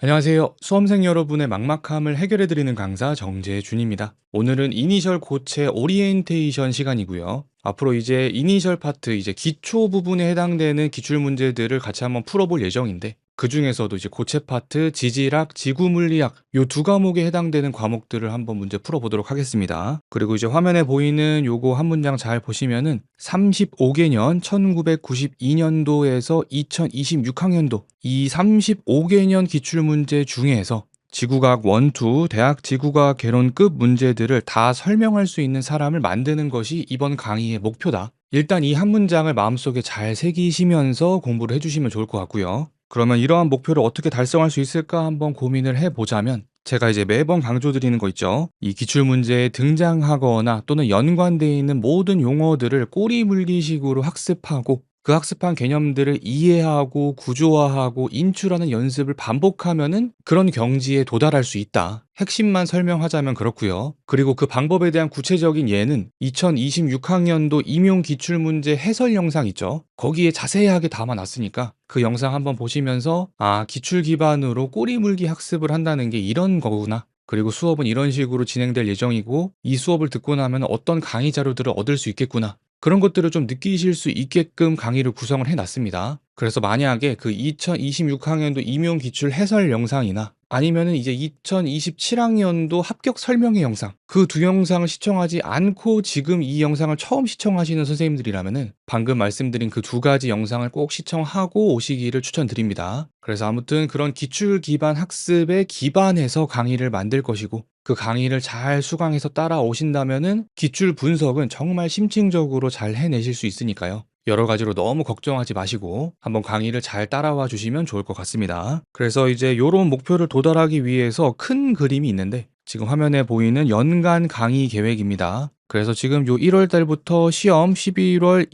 안녕하세요. 수험생 여러분의 막막함을 해결해드리는 강사 정재준입니다. 오늘은 이니셜 고체 오리엔테이션 시간이고요. 앞으로 이제 이니셜 파트, 이제 기초 부분에 해당되는 기출 문제들을 같이 한번 풀어볼 예정인데, 그 중에서도 이제 고체 파트, 지질학, 지구물리학 요 두 과목에 해당되는 과목들을 한번 문제 풀어보도록 하겠습니다. 그리고 이제 화면에 보이는 요거 한 문장 잘 보시면은 35개년 1992년도에서 2026학년도 이 35개년 기출문제 중에서 지구과학 1, 2, 대학 지구과학 개론급 문제들을 다 설명할 수 있는 사람을 만드는 것이 이번 강의의 목표다. 일단 이 한 문장을 마음속에 잘 새기시면서 공부를 해주시면 좋을 것 같고요. 그러면 이러한 목표를 어떻게 달성할 수 있을까 한번 고민을 해보자면, 제가 이제 매번 강조드리는 거 있죠. 이 기출문제에 등장하거나 또는 연관되어 있는 모든 용어들을 꼬리물리식으로 학습하고, 그 학습한 개념들을 이해하고 구조화하고 인출하는 연습을 반복하면은 그런 경지에 도달할 수 있다. 핵심만 설명하자면 그렇고요. 그리고 그 방법에 대한 구체적인 예는 2026학년도 임용기출문제 해설 영상 있죠. 거기에 자세하게 담아놨으니까 그 영상 한번 보시면서 기출 기반으로 꼬리물기 학습을 한다는 게 이런 거구나. 그리고 수업은 이런 식으로 진행될 예정이고, 이 수업을 듣고 나면 어떤 강의 자료들을 얻을 수 있겠구나. 그런 것들을 좀 느끼실 수 있게끔 강의를 구성을 해놨습니다. 그래서 만약에 그 2026학년도 임용기출 해설 영상이나 아니면은 이제 2027학년도 합격 설명회 영상, 그 두 영상을 시청하지 않고 지금 이 영상을 처음 시청하시는 선생님들이라면은 방금 말씀드린 그 두 가지 영상을 꼭 시청하고 오시기를 추천드립니다. 그래서 아무튼 그런 기출 기반 학습에 기반해서 강의를 만들 것이고, 그 강의를 잘 수강해서 따라오신다면은 기출 분석은 정말 심층적으로 잘 해내실 수 있으니까요. 여러 가지로 너무 걱정하지 마시고 한번 강의를 잘 따라와 주시면 좋을 것 같습니다. 그래서 이제 요런 목표를 도달하기 위해서 큰 그림이 있는데, 지금 화면에 보이는 연간 강의 계획입니다. 그래서 지금 요 1월 달부터 시험 11월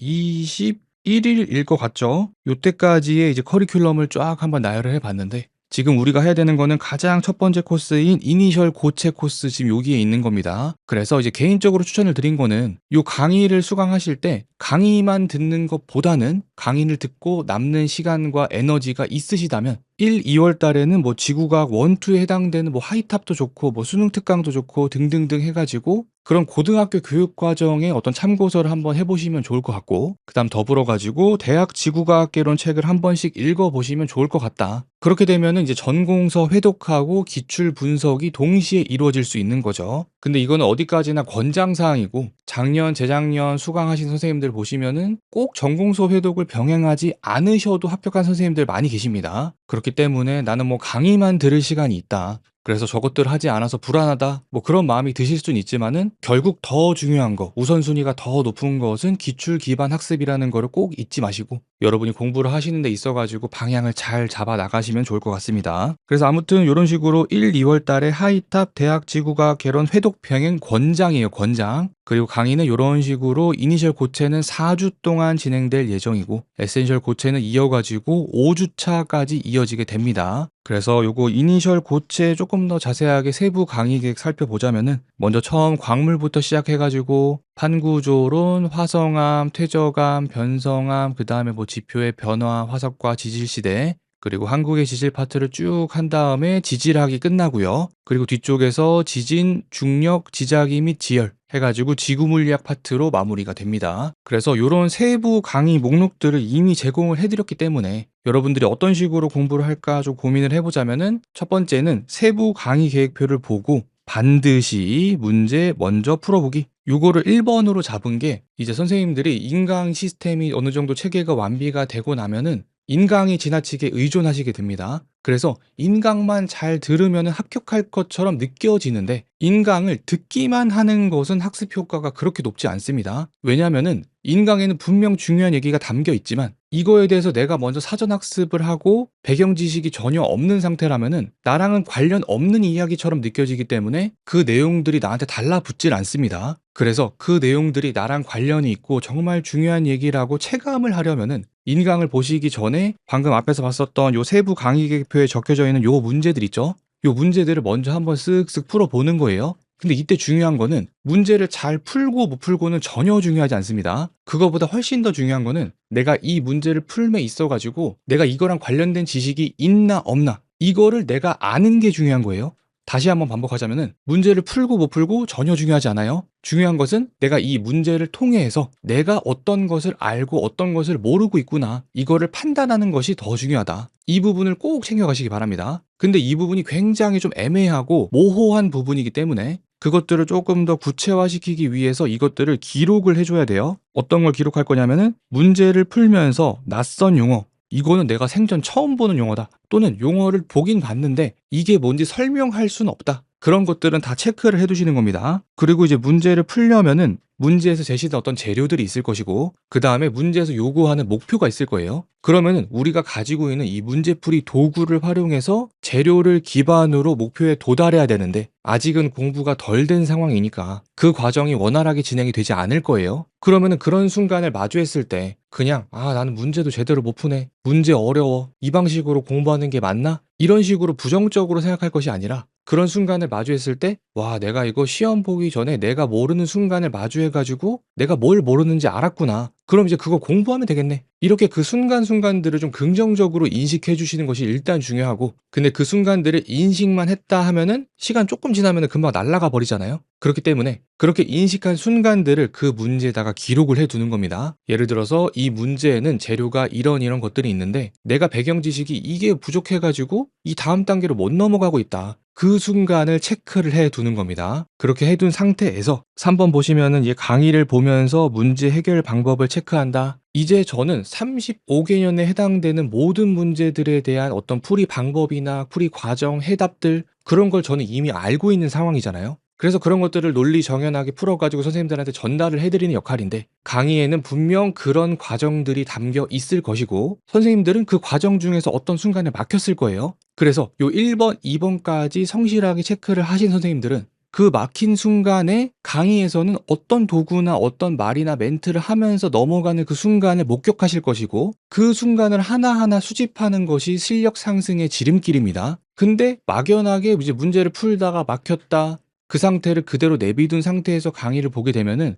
21일일 것 같죠? 요때까지의 이제 커리큘럼을 쫙 한번 나열을 해봤는데, 지금 우리가 해야 되는 거는 가장 첫 번째 코스인 이니셜 고체 코스, 지금 여기에 있는 겁니다. 그래서 이제 개인적으로 추천을 드린 거는, 요 강의를 수강하실 때 강의만 듣는 것보다는 강의를 듣고 남는 시간과 에너지가 있으시다면 1, 2월 달에는 뭐 지구과학 1, 2에 해당되는 뭐 하이탑도 좋고 뭐 수능 특강도 좋고 등등등 해가지고 그런 고등학교 교육 과정의 어떤 참고서를 한번 해보시면 좋을 것 같고, 그다음 더불어 가지고 대학 지구과학개론 책을 한 번씩 읽어보시면 좋을 것 같다. 그렇게 되면은 이제 전공서 회독하고 기출 분석이 동시에 이루어질 수 있는 거죠. 근데 이거는 어디까지나 권장사항이고, 작년, 재작년 수강하신 선생님들 보시면은 꼭 전공서 회독을 병행하지 않으셔도 합격한 선생님들 많이 계십니다. 그렇기 때문에 나는 뭐 강의만 들을 시간이 있다, 그래서 저것들을 하지 않아서 불안하다, 뭐 그런 마음이 드실 수는 있지만은 결국 더 중요한 거, 우선순위가 더 높은 것은 기출 기반 학습이라는 거를 꼭 잊지 마시고 여러분이 공부를 하시는 데 있어가지고 방향을 잘 잡아 나가시면 좋을 것 같습니다. 그래서 아무튼 이런 식으로 1, 2월 달에 하이탑 대학 지구과학 개론 회독 병행 권장이에요, 권장. 그리고 강의는 이런 식으로 이니셜 고체는 4주 동안 진행될 예정이고, 에센셜 고체는 이어가지고 5주차까지 이어지게 됩니다. 그래서 요거 이니셜 고체 조금 더 자세하게 세부 강의 계획 살펴보자면은, 먼저 처음 광물부터 시작해가지고 판구조론, 화성암, 퇴적암, 변성암, 그 다음에 뭐 지표의 변화, 화석과 지질시대, 그리고 한국의 지질 파트를 쭉 한 다음에 지질학이 끝나고요. 그리고 뒤쪽에서 지진, 중력, 지자기 및 지열 해가지고 지구물리학 파트로 마무리가 됩니다. 그래서 이런 세부 강의 목록들을 이미 제공을 해드렸기 때문에 여러분들이 어떤 식으로 공부를 할까 좀 고민을 해보자면은, 첫 번째는 세부 강의 계획표를 보고 반드시 문제 먼저 풀어보기, 요거를 1번으로 잡은 게, 이제 선생님들이 인강 시스템이 어느 정도 체계가 완비가 되고 나면은 인강이 지나치게 의존하시게 됩니다. 그래서 인강만 잘 들으면 합격할 것처럼 느껴지는데, 인강을 듣기만 하는 것은 학습 효과가 그렇게 높지 않습니다. 왜냐하면은 인강에는 분명 중요한 얘기가 담겨 있지만 이거에 대해서 내가 먼저 사전 학습을 하고 배경 지식이 전혀 없는 상태라면은 나랑은 관련 없는 이야기처럼 느껴지기 때문에 그 내용들이 나한테 달라붙질 않습니다. 그래서 그 내용들이 나랑 관련이 있고 정말 중요한 얘기라고 체감을 하려면은 인강을 보시기 전에 방금 앞에서 봤었던 요 세부 강의 계획표에 적혀져 있는 요 문제들 있죠? 요 문제들을 먼저 한번 쓱쓱 풀어보는 거예요. 근데 이때 중요한 거는 문제를 잘 풀고 못 풀고는 전혀 중요하지 않습니다. 그거보다 훨씬 더 중요한 거는 내가 이 문제를 풀매 있어가지고 내가 이거랑 관련된 지식이 있나 없나, 이거를 내가 아는 게 중요한 거예요. 다시 한번 반복하자면은 문제를 풀고 못 풀고 전혀 중요하지 않아요. 중요한 것은 내가 이 문제를 통해서 내가 어떤 것을 알고 어떤 것을 모르고 있구나. 이거를 판단하는 것이 더 중요하다. 이 부분을 꼭 챙겨가시기 바랍니다. 근데 이 부분이 굉장히 좀 애매하고 모호한 부분이기 때문에 그것들을 조금 더 구체화시키기 위해서 이것들을 기록을 해줘야 돼요. 어떤 걸 기록할 거냐면은 문제를 풀면서 낯선 용어, 이거는 내가 생전 처음 보는 용어다. 또는 용어를 보긴 봤는데 이게 뭔지 설명할 수는 없다. 그런 것들은 다 체크를 해두시는 겁니다. 그리고 이제 문제를 풀려면은 문제에서 제시된 어떤 재료들이 있을 것이고 그 다음에 문제에서 요구하는 목표가 있을 거예요. 그러면은 우리가 가지고 있는 이 문제풀이 도구를 활용해서 재료를 기반으로 목표에 도달해야 되는데 아직은 공부가 덜 된 상황이니까 그 과정이 원활하게 진행이 되지 않을 거예요. 그러면은 그런 순간을 마주했을 때 그냥 나는 문제도 제대로 못 푸네. 문제 어려워. 이 방식으로 공부하는 게 맞나? 이런 식으로 부정적으로 생각할 것이 아니라 그런 순간을 마주했을 때 내가 이거 시험 보기 전에 내가 모르는 순간을 마주해가지고 내가 뭘 모르는지 알았구나. 그럼 이제 그거 공부하면 되겠네. 이렇게 그 순간순간들을 좀 긍정적으로 인식해 주시는 것이 일단 중요하고 근데 그 순간들을 인식만 했다 하면은 시간 조금 지나면은 금방 날아가 버리잖아요. 그렇기 때문에 그렇게 인식한 순간들을 그 문제에다가 기록을 해 두는 겁니다. 예를 들어서 이 문제에는 재료가 이런 것들이 있는데 내가 배경 지식이 이게 부족해가지고 이 다음 단계로 못 넘어가고 있다. 그 순간을 체크를 해 두는 겁니다. 그렇게 해둔 상태에서 3번 보시면은 이 강의를 보면서 문제 해결 방법을 체크한다. 이제 저는 35개년에 해당되는 모든 문제들에 대한 어떤 풀이 방법이나 풀이 과정, 해답들 그런 걸 저는 이미 알고 있는 상황이잖아요. 그래서 그런 것들을 논리 정연하게 풀어가지고 선생님들한테 전달을 해드리는 역할인데 강의에는 분명 그런 과정들이 담겨 있을 것이고 선생님들은 그 과정 중에서 어떤 순간에 막혔을 거예요. 그래서 요 1번, 2번까지 성실하게 체크를 하신 선생님들은 그 막힌 순간에 강의에서는 어떤 도구나 어떤 말이나 멘트를 하면서 넘어가는 그 순간을 목격하실 것이고 그 순간을 하나하나 수집하는 것이 실력 상승의 지름길입니다. 근데 막연하게 이제 문제를 풀다가 막혔다. 그 상태를 그대로 내비둔 상태에서 강의를 보게 되면은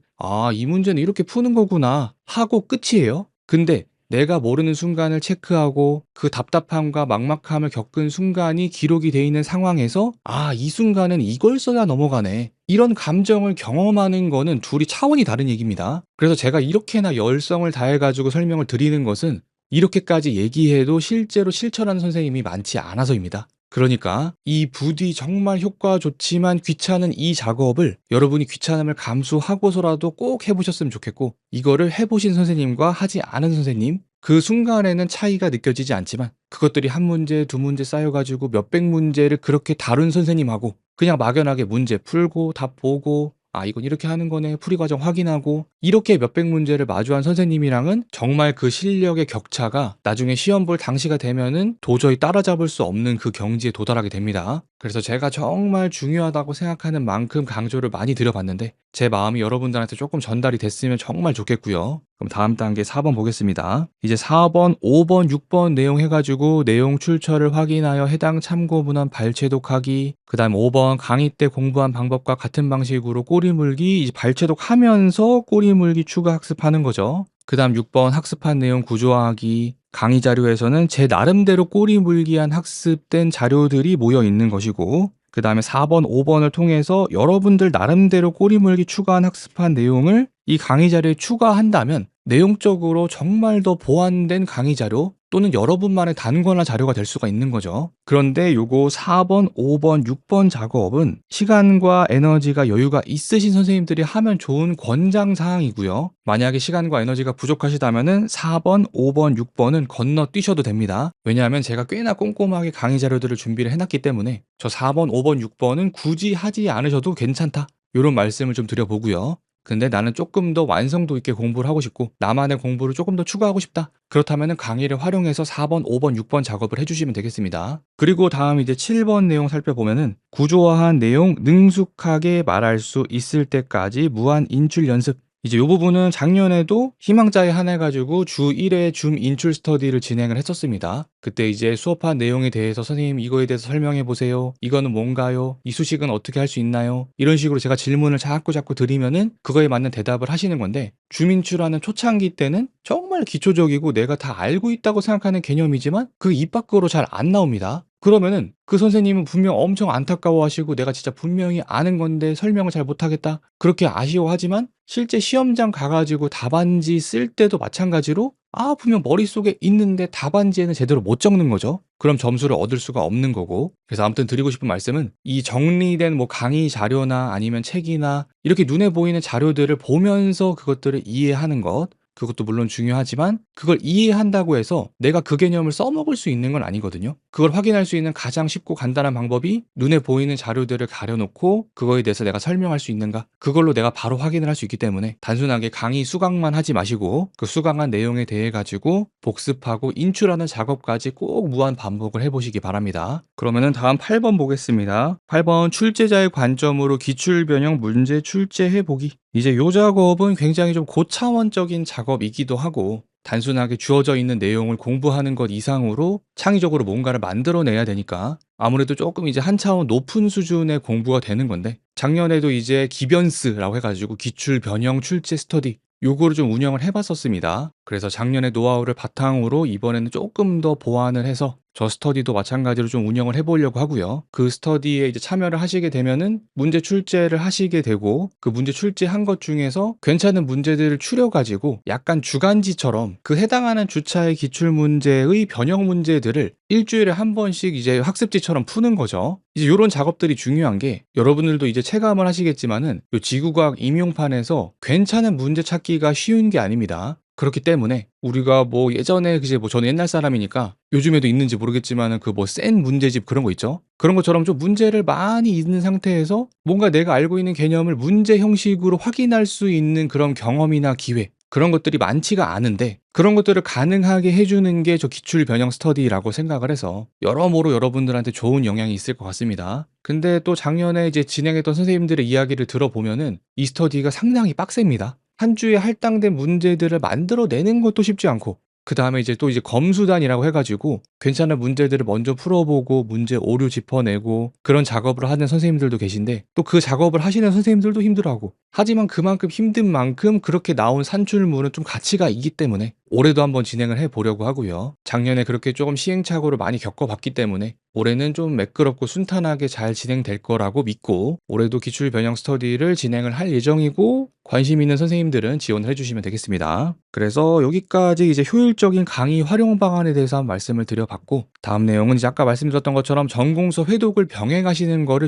이 문제는 이렇게 푸는 거구나 하고 끝이에요. 근데 내가 모르는 순간을 체크하고 그 답답함과 막막함을 겪은 순간이 기록이 돼 있는 상황에서 이 순간은 이걸 써야 넘어가네. 이런 감정을 경험하는 거는 둘이 차원이 다른 얘기입니다. 그래서 제가 이렇게나 열성을 다해가지고 설명을 드리는 것은 이렇게까지 얘기해도 실제로 실천하는 선생님이 많지 않아서입니다. 그러니까 이 부디 정말 효과 좋지만 귀찮은 이 작업을 여러분이 귀찮음을 감수하고서라도 꼭 해보셨으면 좋겠고 이거를 해보신 선생님과 하지 않은 선생님 그 순간에는 차이가 느껴지지 않지만 그것들이 한 문제, 두 문제 쌓여가지고 몇백 문제를 그렇게 다룬 선생님하고 그냥 막연하게 문제 풀고 답 보고 이건 이렇게 하는 거네 풀이 과정 확인하고 이렇게 몇백 문제를 마주한 선생님이랑은 정말 그 실력의 격차가 나중에 시험 볼 당시가 되면은 도저히 따라잡을 수 없는 그 경지에 도달하게 됩니다. 그래서 제가 정말 중요하다고 생각하는 만큼 강조를 많이 드려봤는데 제 마음이 여러분들한테 조금 전달이 됐으면 정말 좋겠고요. 그럼 다음 단계 4번 보겠습니다. 이제 4번, 5번, 6번 내용 해가지고 내용 출처를 확인하여 해당 참고 문헌 발췌독하기 그 다음 5번 강의 때 공부한 방법과 같은 방식으로 꼬리물기 이제 발췌독하면서 꼬리물기 추가 학습하는 거죠. 그 다음 6번 학습한 내용 구조화하기 강의 자료에서는 제 나름대로 꼬리물기한 학습된 자료들이 모여 있는 것이고 그 다음에 4번, 5번을 통해서 여러분들 나름대로 꼬리물기 추가한 학습한 내용을 이 강의 자료에 추가한다면 내용적으로 정말 더 보완된 강의 자료 또는 여러분만의 단권화 자료가 될 수가 있는 거죠. 그런데 요거 4번, 5번, 6번 작업은 시간과 에너지가 여유가 있으신 선생님들이 하면 좋은 권장 사항이고요. 만약에 시간과 에너지가 부족하시다면은 4번, 5번, 6번은 건너뛰셔도 됩니다. 왜냐하면 제가 꽤나 꼼꼼하게 강의 자료들을 준비를 해놨기 때문에 저 4번, 5번, 6번은 굳이 하지 않으셔도 괜찮다. 이런 말씀을 좀 드려보고요. 근데 나는 조금 더 완성도 있게 공부를 하고 싶고 나만의 공부를 조금 더 추가하고 싶다. 그렇다면 강의를 활용해서 4번, 5번, 6번 작업을 해주시면 되겠습니다. 그리고 다음 이제 7번 내용 살펴보면은 구조화한 내용 능숙하게 말할 수 있을 때까지 무한 인출 연습. 이제 요 부분은 작년에도 희망자에 한해 가지고 주 1회 줌 인출 스터디를 진행을 했었습니다. 그때 이제 수업한 내용에 대해서 "선생님 이거에 대해서 설명해 보세요. 이거는 뭔가요? 이 수식은 어떻게 할 수 있나요?" 이런 식으로 제가 질문을 자꾸 드리면은 그거에 맞는 대답을 하시는 건데, 줌 인출하는 초창기 때는 정말 기초적이고 내가 다 알고 있다고 생각하는 개념이지만 그 입 밖으로 잘 안 나옵니다. 그러면은 그 선생님은 분명 엄청 안타까워하시고 '내가 진짜 분명히 아는 건데 설명을 잘 못하겠다.' 그렇게 아쉬워하지만 실제 시험장 가 가지고 답안지 쓸 때도 마찬가지로 분명 머릿속에 있는데 답안지에는 제대로 못 적는 거죠. 그럼 점수를 얻을 수가 없는 거고. 그래서 아무튼 드리고 싶은 말씀은, 이 정리된 뭐 강의 자료나 아니면 책이나 이렇게 눈에 보이는 자료들을 보면서 그것들을 이해하는 것, 그것도 물론 중요하지만 그걸 이해한다고 해서 내가 그 개념을 써먹을 수 있는 건 아니거든요. 그걸 확인할 수 있는 가장 쉽고 간단한 방법이 눈에 보이는 자료들을 가려놓고 그거에 대해서 내가 설명할 수 있는가, 그걸로 내가 바로 확인을 할 수 있기 때문에 단순하게 강의 수강만 하지 마시고 그 수강한 내용에 대해 가지고 복습하고 인출하는 작업까지 꼭 무한 반복을 해보시기 바랍니다. 그러면은 다음 8번 보겠습니다. 8번, 출제자의 관점으로 기출 변형 문제 출제해보기. 이제 요 작업은 굉장히 좀 고차원적인 작업이기도 하고, 단순하게 주어져 있는 내용을 공부하는 것 이상으로 창의적으로 뭔가를 만들어내야 되니까 아무래도 조금 이제 한 차원 높은 수준의 공부가 되는 건데, 작년에도 이제 기변스라고 해가지고 기출 변형 출제 스터디 요거를 좀 운영을 해봤었습니다. 그래서 작년의 노하우를 바탕으로 이번에는 조금 더 보완을 해서 저 스터디도 마찬가지로 좀 운영을 해보려고 하고요. 그 스터디에 이제 참여를 하시게 되면은 문제 출제를 하시게 되고, 그 문제 출제한 것 중에서 괜찮은 문제들을 추려가지고 약간 주간지처럼 그 해당하는 주차의 기출 문제의 변형 문제들을 일주일에 한 번씩 이제 학습지처럼 푸는 거죠. 이제 요런 작업들이 중요한 게, 여러분들도 이제 체감을 하시겠지만은 요 지구과학 임용판에서 괜찮은 문제 찾기가 쉬운 게 아닙니다. 그렇기 때문에 우리가 뭐 예전에 이제 뭐 저는 옛날 사람이니까 요즘에도 있는지 모르겠지만은 그 뭐 센 문제집 그런 거 있죠. 그런 것처럼 좀 문제를 많이 읽는 상태에서 뭔가 내가 알고 있는 개념을 문제 형식으로 확인할 수 있는 그런 경험이나 기회, 그런 것들이 많지가 않은데, 그런 것들을 가능하게 해주는 게 저 기출 변형 스터디라고 생각을 해서 여러모로 여러분들한테 좋은 영향이 있을 것 같습니다. 근데 또 작년에 이제 진행했던 선생님들의 이야기를 들어보면은 이 스터디가 상당히 빡셉니다. 한 주에 할당된 문제들을 만들어내는 것도 쉽지 않고, 그다음에 이제 또 이제 검수단이라고 해 가지고 괜찮은 문제들을 먼저 풀어보고 문제 오류 짚어내고 그런 작업을 하는 선생님들도 계신데, 또 그 작업을 하시는 선생님들도 힘들어하고, 하지만 그만큼 힘든 만큼 그렇게 나온 산출물은 좀 가치가 있기 때문에 올해도 한번 진행을 해 보려고 하고요. 작년에 그렇게 조금 시행착오를 많이 겪어봤기 때문에 올해는 좀 매끄럽고 순탄하게 잘 진행될 거라고 믿고, 올해도 기출 변형 스터디를 진행을 할 예정이고, 관심 있는 선생님들은 지원을 해주시면 되겠습니다. 그래서 여기까지 이제 효율적인 강의 활용 방안에 대해서 한번 말씀을 드려봤고, 다음 내용은 이제 아까 말씀드렸던 것처럼 전공서 회독을 병행하시는 거를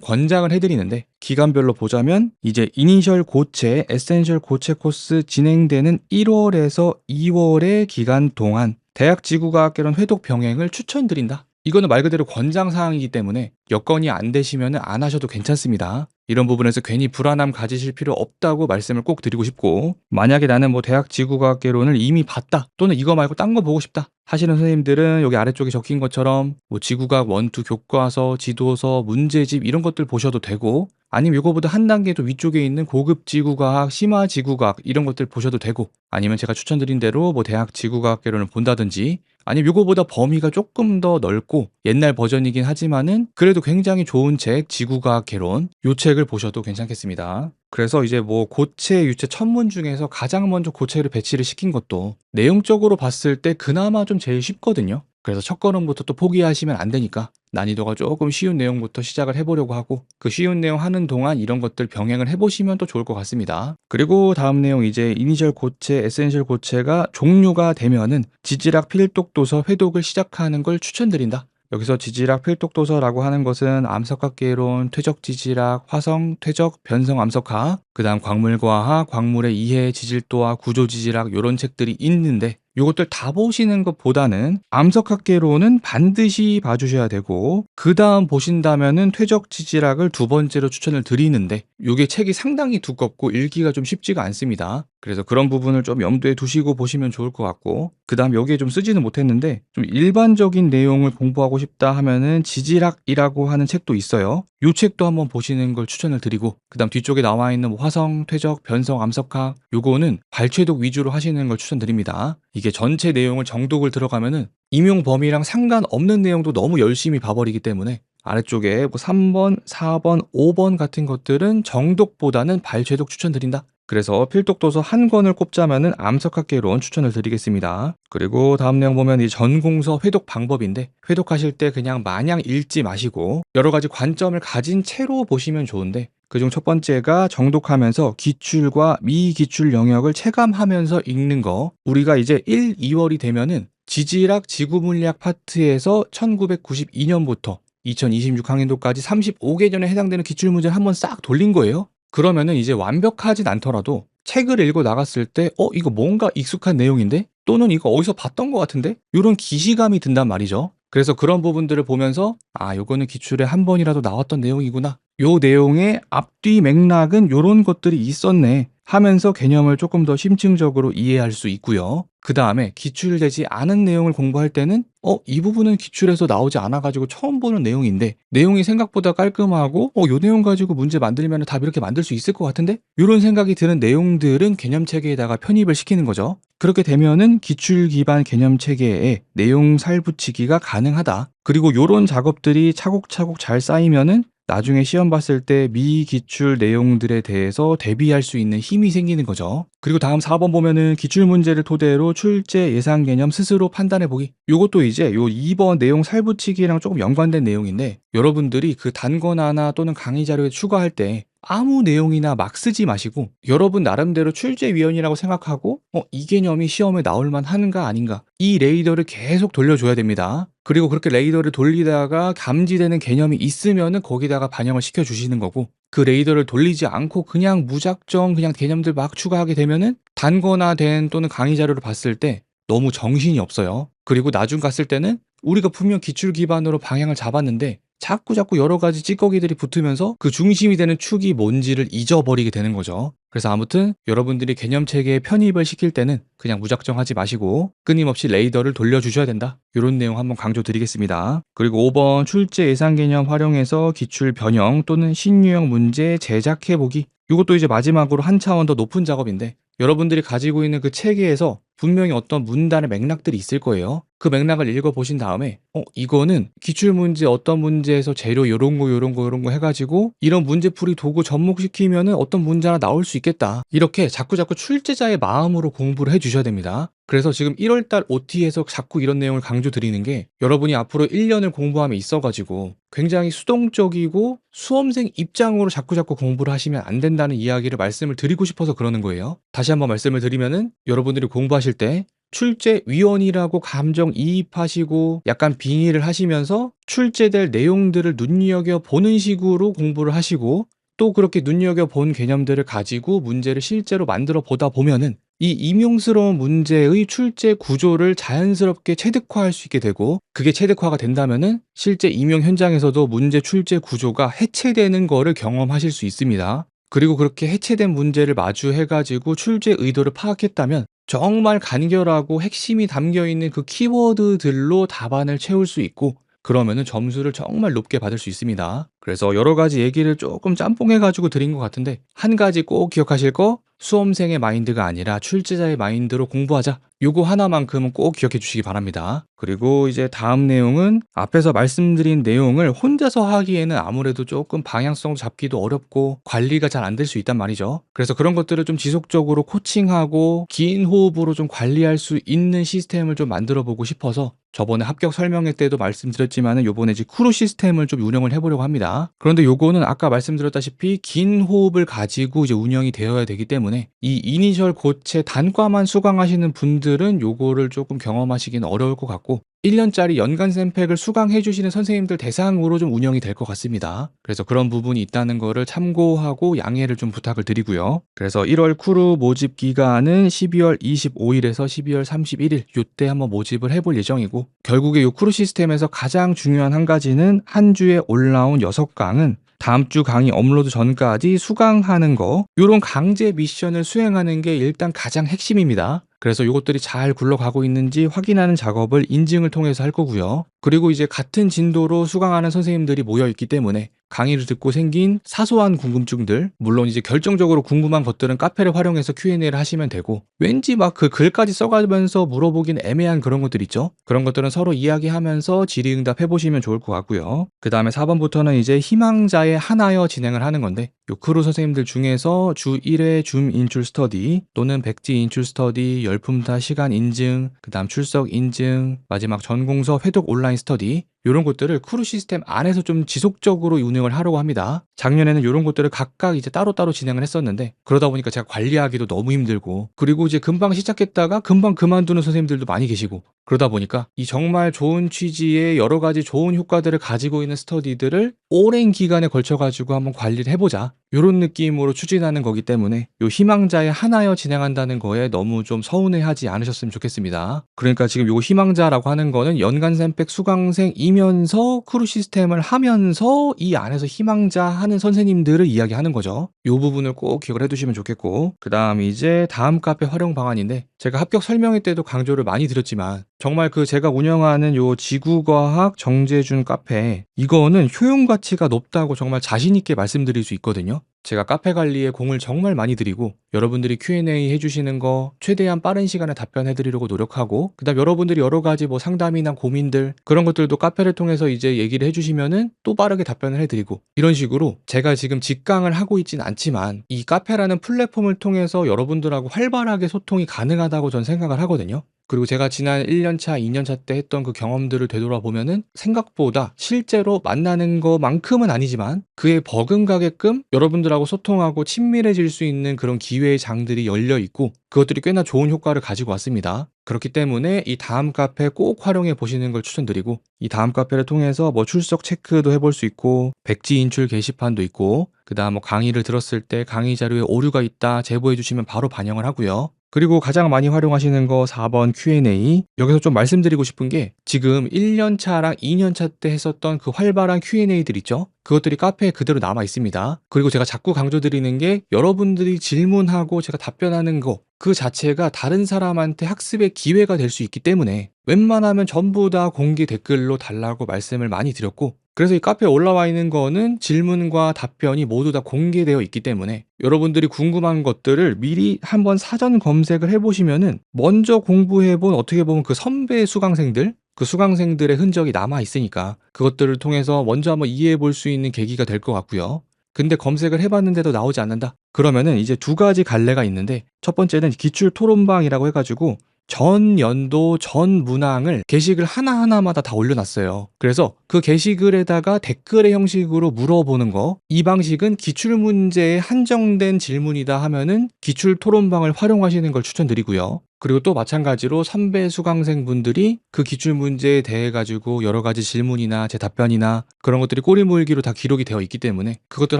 권장을 해드리는데, 기간별로 보자면 이제 이니셜 고체, 에센셜 고체 코스 진행되는 1월에서 2월의 기간 동안 대학 지구과학개론 회독 병행을 추천드린다. 이거는 말 그대로 권장사항이기 때문에 여건이 안 되시면 안 하셔도 괜찮습니다. 이런 부분에서 괜히 불안함 가지실 필요 없다고 말씀을 꼭 드리고 싶고, 만약에 나는 뭐 대학 지구과학개론을 이미 봤다, 또는 이거 말고 딴 거 보고 싶다 하시는 선생님들은 여기 아래쪽에 적힌 것처럼 뭐 지구과학 1, 2 교과서, 지도서, 문제집 이런 것들 보셔도 되고, 아니면 이거보다 한 단계 더 위쪽에 있는 고급 지구과학, 심화 지구과학 이런 것들 보셔도 되고, 아니면 제가 추천드린 대로 뭐 대학 지구과학개론을 본다든지, 아니면 요거보다 범위가 조금 더 넓고 옛날 버전이긴 하지만은 그래도 굉장히 좋은 책 지구과학 개론, 요 책을 보셔도 괜찮겠습니다. 그래서 이제 뭐 고체, 유체 천문 중에서 가장 먼저 고체를 배치를 시킨 것도 내용적으로 봤을 때 그나마 좀 제일 쉽거든요. 그래서 첫 걸음부터 또 포기하시면 안 되니까 난이도가 조금 쉬운 내용부터 시작을 해보려고 하고, 그 쉬운 내용 하는 동안 이런 것들 병행을 해보시면 또 좋을 것 같습니다. 그리고 다음 내용 이제 이니셜 고체, 에센셜 고체가 종료가 되면은 지질학 필독 도서 회독을 시작하는 걸 추천드린다. 여기서 지질학 필독 도서라고 하는 것은 암석학개론, 퇴적지질학, 화성, 퇴적, 변성 암석학, 그 다음 광물과학, 광물의 이해, 지질도화, 구조지질학 이런 책들이 있는데, 요것들 다 보시는 것보다는 암석학개론은 반드시 봐주셔야 되고, 그 다음 보신다면은 퇴적지지락을 두 번째로 추천을 드리는데, 요게 책이 상당히 두껍고 읽기가 좀 쉽지가 않습니다. 그래서 그런 부분을 좀 염두에 두시고 보시면 좋을 것 같고, 그 다음 여기에 좀 쓰지는 못했는데, 좀 일반적인 내용을 공부하고 싶다 하면은 지지락이라고 하는 책도 있어요. 요 책도 한번 보시는 걸 추천을 드리고, 그 다음 뒤쪽에 나와 있는 뭐 화성, 퇴적, 변성, 암석학, 요거는 발췌독 위주로 하시는 걸 추천드립니다. 이게 전체 내용을 정독을 들어가면은 임용 범위랑 상관없는 내용도 너무 열심히 봐버리기 때문에, 아래쪽에 뭐 3번, 4번, 5번 같은 것들은 정독보다는 발췌독 추천드린다. 그래서 필독도서 한 권을 꼽자면은 암석학개론 추천을 드리겠습니다. 그리고 다음 내용 보면 이 전공서 회독 방법인데, 회독하실 때 그냥 마냥 읽지 마시고 여러 가지 관점을 가진 채로 보시면 좋은데, 그중 첫 번째가 정독하면서 기출과 미기출 영역을 체감하면서 읽는 거. 우리가 이제 1, 2월이 되면은 지질학 지구물리학 파트에서 1992년부터 2026 학년도까지 35개년에 해당되는 기출문제를 한번 싹 돌린 거예요. 그러면은 이제 완벽하진 않더라도 책을 읽고 나갔을 때 이거 뭔가 익숙한 내용인데? 또는 이거 어디서 봤던 것 같은데? 이런 기시감이 든단 말이죠. 그래서 그런 부분들을 보면서 요거는 기출에 한 번이라도 나왔던 내용이구나. 요 내용의 앞뒤 맥락은 요런 것들이 있었네 하면서 개념을 조금 더 심층적으로 이해할 수 있고요. 그 다음에 기출되지 않은 내용을 공부할 때는 이 부분은 기출에서 나오지 않아가지고 처음 보는 내용인데 내용이 생각보다 깔끔하고 요 내용 가지고 문제 만들면 답 이렇게 만들 수 있을 것 같은데? 이런 생각이 드는 내용들은 개념체계에다가 편입을 시키는 거죠. 그렇게 되면은 기출 기반 개념체계에 내용 살붙이기가 가능하다. 그리고 요런 작업들이 차곡차곡 잘 쌓이면은 나중에 시험 봤을 때 미기출 내용들에 대해서 대비할 수 있는 힘이 생기는 거죠. 그리고 다음 4번 보면은 기출 문제를 토대로 출제 예상 개념 스스로 판단해 보기. 요것도 이제 요 2번 내용 살붙이기랑 조금 연관된 내용인데, 여러분들이 그 단권화나 또는 강의 자료에 추가할 때 아무 내용이나 막 쓰지 마시고 여러분 나름대로 출제위원이라고 생각하고 이 개념이 시험에 나올 만한가 아닌가, 이 레이더를 계속 돌려줘야 됩니다. 그리고 그렇게 레이더를 돌리다가 감지되는 개념이 있으면은 거기다가 반영을 시켜주시는 거고, 그 레이더를 돌리지 않고 그냥 무작정 그냥 개념들 막 추가하게 되면은 단권화된 또는 강의 자료를 봤을 때 너무 정신이 없어요. 그리고 나중 갔을 때는 우리가 분명 기출 기반으로 방향을 잡았는데 자꾸 여러 가지 찌꺼기들이 붙으면서 그 중심이 되는 축이 뭔지를 잊어버리게 되는 거죠. 그래서 아무튼 여러분들이 개념체계에 편입을 시킬 때는 그냥 무작정 하지 마시고 끊임없이 레이더를 돌려주셔야 된다. 이런 내용 한번 강조드리겠습니다. 그리고 5번 출제 예상 개념 활용해서 기출 변형 또는 신유형 문제 제작해보기. 이것도 이제 마지막으로 한 차원 더 높은 작업인데, 여러분들이 가지고 있는 그 체계에서 분명히 어떤 문단의 맥락들이 있을 거예요. 그 맥락을 읽어보신 다음에 이거는 기출문제 어떤 문제에서 재료 요런 거 해가지고 이런 문제풀이 도구 접목시키면은 어떤 문제 하나 나올 수 있겠다. 이렇게 자꾸 출제자의 마음으로 공부를 해주셔야 됩니다. 그래서 지금 1월달 OT에서 자꾸 이런 내용을 강조드리는 게, 여러분이 앞으로 1년을 공부함에 있어가지고 굉장히 수동적이고 수험생 입장으로 자꾸 공부를 하시면 안 된다는 이야기를 말씀을 드리고 싶어서 그러는 거예요. 다시 한번 말씀을 드리면은, 여러분들이 공부하실 때 출제위원이라고 감정이입하시고 약간 빙의를 하시면서 출제될 내용들을 눈여겨보는 식으로 공부를 하시고, 또 그렇게 눈여겨본 개념들을 가지고 문제를 실제로 만들어 보다 보면은 이 임용스러운 문제의 출제 구조를 자연스럽게 체득화할 수 있게 되고, 그게 체득화가 된다면은 실제 임용 현장에서도 문제 출제 구조가 해체되는 거를 경험하실 수 있습니다. 그리고 그렇게 해체된 문제를 마주해가지고 출제 의도를 파악했다면 정말 간결하고 핵심이 담겨있는 그 키워드들로 답안을 채울 수 있고, 그러면은 점수를 정말 높게 받을 수 있습니다. 그래서 여러 가지 얘기를 조금 짬뽕해가지고 드린 것 같은데, 한 가지 꼭 기억하실 거, 수험생의 마인드가 아니라 출제자의 마인드로 공부하자. 요거 하나만큼은 꼭 기억해 주시기 바랍니다. 그리고 이제 다음 내용은 앞에서 말씀드린 내용을 혼자서 하기에는 아무래도 조금 방향성 잡기도 어렵고 관리가 잘 안 될 수 있단 말이죠. 그래서 그런 것들을 좀 지속적으로 코칭하고 긴 호흡으로 좀 관리할 수 있는 시스템을 좀 만들어 보고 싶어서 저번에 합격 설명회 때도 말씀드렸지만은 요번에 이제 쿠루 시스템을 좀 운영을 해보려고 합니다. 그런데 요거는 아까 말씀드렸다시피 긴 호흡을 가지고 이제 운영이 되어야 되기 때문에 이 이니셜 고체 단과만 수강하시는 분들 분들은 요거를 조금 경험하시기는 어려울 것 같고 1년짜리 연간 샘팩을 수강해 주시는 선생님들 대상으로 좀 운영이 될 것 같습니다. 그래서 그런 부분이 있다는 거를 참고하고 양해를 좀 부탁을 드리고요. 그래서 1월 쿠르 모집 기간은 12월 25일에서 12월 31일 요때 한번 모집을 해볼 예정이고, 결국에 요 쿠르 시스템에서 가장 중요한 한 가지는 한 주에 올라온 6강은 다음 주 강의 업로드 전까지 수강하는 거, 요런 강제 미션을 수행하는 게 일단 가장 핵심입니다. 그래서 이것들이 잘 굴러가고 있는지 확인하는 작업을 인증을 통해서 할 거고요. 그리고 이제 같은 진도로 수강하는 선생님들이 모여 있기 때문에 강의를 듣고 생긴 사소한 궁금증들, 물론 이제 결정적으로 궁금한 것들은 카페를 활용해서 Q&A를 하시면 되고, 왠지 막 그 글까지 써가면서 물어보긴 애매한 그런 것들 있죠. 그런 것들은 서로 이야기하면서 질의응답 해보시면 좋을 것 같고요. 그 다음에 4번부터는 이제 희망자에 한하여 진행을 하는 건데, 요 크루 선생님들 중에서 주 1회 줌 인출 스터디 또는 백지 인출 스터디, 열품타 시간 인증, 그 다음 출석 인증, 마지막 전공서 회독 온라인 스터디, 이런 것들을 크루 시스템 안에서 좀 지속적으로 운영을 하려고 합니다. 작년에는 이런 것들을 각각 이제 따로따로 진행을 했었는데, 그러다 보니까 제가 관리하기도 너무 힘들고, 그리고 이제 금방 시작했다가 금방 그만두는 선생님들도 많이 계시고, 그러다 보니까 이 정말 좋은 취지의 여러 가지 좋은 효과들을 가지고 있는 스터디들을 오랜 기간에 걸쳐 가지고 한번 관리를 해보자, 이런 느낌으로 추진하는 거기 때문에 요 희망자에 한하여 진행한다는 거에 너무 좀 서운해하지 않으셨으면 좋겠습니다. 그러니까 지금 요 희망자라고 하는 거는 연간 샘팩 수강생이면서 크루 시스템을 하면서 이 안에서 희망자 하는 선생님들을 이야기하는 거죠. 요 부분을 꼭 기억을 해두시면 좋겠고, 그 다음 이제 다음 카페 활용 방안인데, 제가 합격 설명회 때도 강조를 많이 드렸지만 정말 그 제가 운영하는 요 지구과학 정재준 카페, 이거는 효용 가치가 높다고 정말 자신 있게 말씀드릴 수 있거든요. 제가 카페 관리에 공을 정말 많이 들이고, 여러분들이 Q&A 해주시는 거 최대한 빠른 시간에 답변해드리려고 노력하고, 그 다음 여러분들이 여러 가지 뭐 상담이나 고민들 그런 것들도 카페를 통해서 이제 얘기를 해주시면은 또 빠르게 답변을 해드리고, 이런 식으로 제가 지금 직강을 하고 있진 않지만 이 카페라는 플랫폼을 통해서 여러분들하고 활발하게 소통이 가능하다고 전 생각을 하거든요. 그리고 제가 지난 1년차, 2년차 때 했던 그 경험들을 되돌아보면은 생각보다 실제로 만나는 것만큼은 아니지만 그에 버금가게끔 여러분들하고 소통하고 친밀해질 수 있는 그런 기회의 장들이 열려 있고, 그것들이 꽤나 좋은 효과를 가지고 왔습니다. 그렇기 때문에 이 다음 카페 꼭 활용해 보시는 걸 추천드리고, 이 다음 카페를 통해서 뭐 출석 체크도 해볼 수 있고, 백지 인출 게시판도 있고, 그 다음 뭐 강의를 들었을 때 강의 자료에 오류가 있다 제보해 주시면 바로 반영을 하고요. 그리고 가장 많이 활용하시는 거 4번 Q&A. 여기서 좀 말씀드리고 싶은 게, 지금 1년차랑 2년차 때 했었던 그 활발한 Q&A들 있죠? 그것들이 카페에 그대로 남아 있습니다. 그리고 제가 자꾸 강조드리는 게, 여러분들이 질문하고 제가 답변하는 거 그 자체가 다른 사람한테 학습의 기회가 될 수 있기 때문에 웬만하면 전부 다 공개 댓글로 달라고 말씀을 많이 드렸고, 그래서 이 카페에 올라와 있는 거는 질문과 답변이 모두 다 공개되어 있기 때문에 여러분들이 궁금한 것들을 미리 한번 사전 검색을 해보시면은 먼저 공부해본, 어떻게 보면 그 선배 수강생들, 그 수강생들의 흔적이 남아 있으니까 그것들을 통해서 먼저 한번 이해해 볼 수 있는 계기가 될 것 같고요. 근데 검색을 해봤는데도 나오지 않는다, 그러면은 이제 두 가지 갈래가 있는데, 첫 번째는 기출 토론방이라고 해가지고 전 연도 전 문항을 게시글 하나하나마다 다 올려놨어요. 그래서 그 게시글에다가 댓글의 형식으로 물어보는 거, 이 방식은 기출문제에 한정된 질문이다 하면은 기출 토론방을 활용하시는 걸 추천드리고요. 그리고 또 마찬가지로 선배 수강생분들이 그 기출문제에 대해 가지고 여러 가지 질문이나 제 답변이나 그런 것들이 꼬리모으기로 다 기록이 되어 있기 때문에 그것들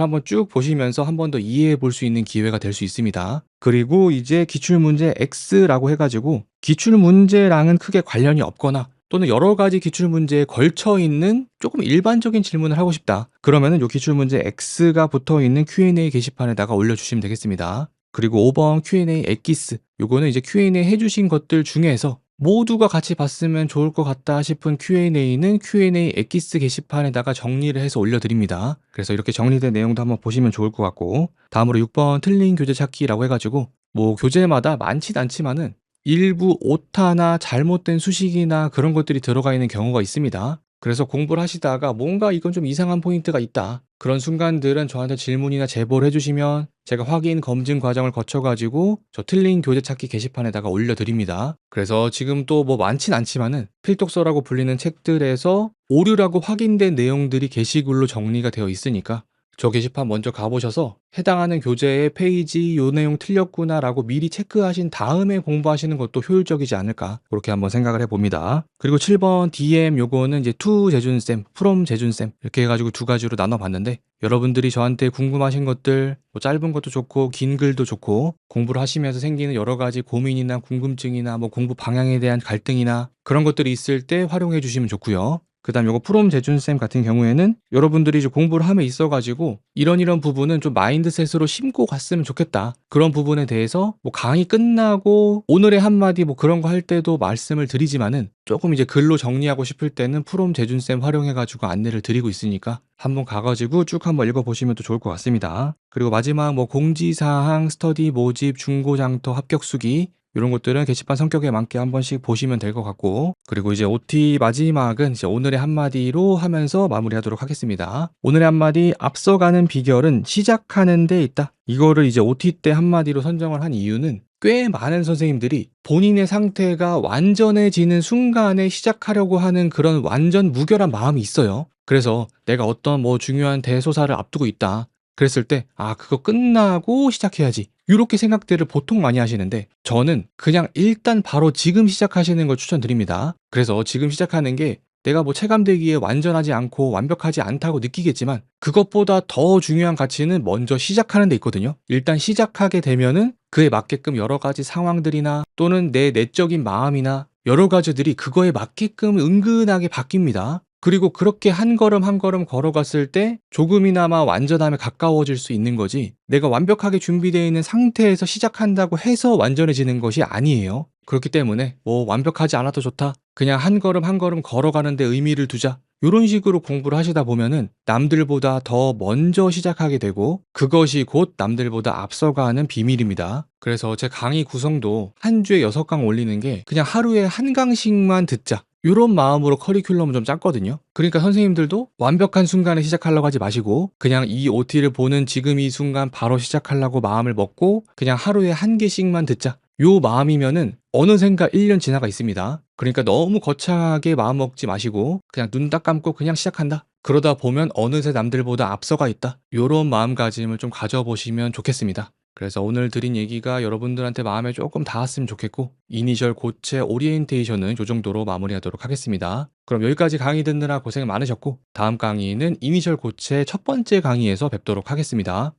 한번 쭉 보시면서 한 번 더 이해해 볼 수 있는 기회가 될 수 있습니다. 그리고 이제 기출문제 X라고 해가지고 기출문제랑은 크게 관련이 없거나 또는 여러 가지 기출문제에 걸쳐 있는 조금 일반적인 질문을 하고 싶다, 그러면은 요 기출문제 X가 붙어 있는 Q&A 게시판에다가 올려주시면 되겠습니다. 그리고 5번 Q&A 엑기스, 요거는 이제 Q&A 해주신 것들 중에서 모두가 같이 봤으면 좋을 것 같다 싶은 Q&A는 Q&A 엑기스 게시판에다가 정리를 해서 올려드립니다. 그래서 이렇게 정리된 내용도 한번 보시면 좋을 것 같고, 다음으로 6번 틀린 교재 찾기라고 해가지고 뭐 교재마다 많진 않지만은 일부 오타나 잘못된 수식이나 그런 것들이 들어가 있는 경우가 있습니다. 그래서 공부를 하시다가 뭔가 이건 좀 이상한 포인트가 있다, 그런 순간들은 저한테 질문이나 제보를 해주시면 제가 확인 검증 과정을 거쳐가지고 저 틀린 교재 찾기 게시판에다가 올려드립니다. 그래서 지금 또 뭐 많진 않지만은 필독서라고 불리는 책들에서 오류라고 확인된 내용들이 게시글로 정리가 되어 있으니까 저 게시판 먼저 가보셔서 해당하는 교재의 페이지 요 내용 틀렸구나라고 미리 체크하신 다음에 공부하시는 것도 효율적이지 않을까 그렇게 한번 생각을 해봅니다. 그리고 7번 DM 요거는 이제 to 재준쌤, from 재준쌤 이렇게 해가지고 두 가지로 나눠봤는데 여러분들이 저한테 궁금하신 것들 뭐 짧은 것도 좋고 긴 글도 좋고 공부를 하시면서 생기는 여러 가지 고민이나 궁금증이나 뭐 공부 방향에 대한 갈등이나 그런 것들이 있을 때 활용해 주시면 좋고요. 그 다음 요거 프롬 재준쌤 같은 경우에는 여러분들이 이제 공부를 함에 있어가지고 이런 부분은 좀 마인드셋으로 심고 갔으면 좋겠다. 그런 부분에 대해서 뭐 강의 끝나고 오늘의 한마디 뭐 그런 거 할 때도 말씀을 드리지만은 조금 이제 글로 정리하고 싶을 때는 프롬 재준쌤 활용해가지고 안내를 드리고 있으니까 한번 가가지고 쭉 한번 읽어보시면 또 좋을 것 같습니다. 그리고 마지막 뭐 공지사항, 스터디 모집, 중고장터, 합격수기 이런 것들은 게시판 성격에 맞게 한 번씩 보시면 될 것 같고 그리고 이제 OT 마지막은 이제 오늘의 한마디로 하면서 마무리하도록 하겠습니다. 오늘의 한마디 앞서가는 비결은 시작하는 데 있다. 이거를 이제 OT 때 한마디로 선정을 한 이유는 꽤 많은 선생님들이 본인의 상태가 완전해지는 순간에 시작하려고 하는 그런 완전 무결한 마음이 있어요. 그래서 내가 어떤 뭐 중요한 대소사를 앞두고 있다. 그랬을 때, 아, 그거 끝나고 시작해야지. 이렇게 생각들을 보통 많이 하시는데, 저는 그냥 일단 바로 지금 시작하시는 걸 추천드립니다. 그래서 지금 시작하는 게 내가 뭐 체감되기에 완전하지 않고 완벽하지 않다고 느끼겠지만, 그것보다 더 중요한 가치는 먼저 시작하는 데 있거든요. 일단 시작하게 되면은 그에 맞게끔 여러 가지 상황들이나 또는 내 내적인 마음이나 여러 가지들이 그거에 맞게끔 은근하게 바뀝니다. 그리고 그렇게 한 걸음 한 걸음 걸어갔을 때 조금이나마 완전함에 가까워질 수 있는 거지 내가 완벽하게 준비되어 있는 상태에서 시작한다고 해서 완전해지는 것이 아니에요. 그렇기 때문에 뭐 완벽하지 않아도 좋다. 그냥 한 걸음 한 걸음 걸어가는 데 의미를 두자. 이런 식으로 공부를 하시다 보면은 남들보다 더 먼저 시작하게 되고 그것이 곧 남들보다 앞서가는 비밀입니다. 그래서 제 강의 구성도 한 주에 6강 올리는 게 그냥 하루에 한 강씩만 듣자. 이런 마음으로 커리큘럼을 좀 짰거든요. 그러니까 선생님들도 완벽한 순간에 시작하려고 하지 마시고 그냥 이 OT를 보는 지금 이 순간 바로 시작하려고 마음을 먹고 그냥 하루에 한 개씩만 듣자. 요 마음이면은 어느샌가 1년 지나가 있습니다. 그러니까 너무 거창하게 마음 먹지 마시고 그냥 눈 딱 감고 그냥 시작한다. 그러다 보면 어느새 남들보다 앞서가 있다. 요런 마음가짐을 좀 가져보시면 좋겠습니다. 그래서 오늘 드린 얘기가 여러분들한테 마음에 조금 닿았으면 좋겠고 이니셜 고체 오리엔테이션은 요 정도로 마무리하도록 하겠습니다. 그럼 여기까지 강의 듣느라 고생 많으셨고 다음 강의는 이니셜 고체 첫 번째 강의에서 뵙도록 하겠습니다.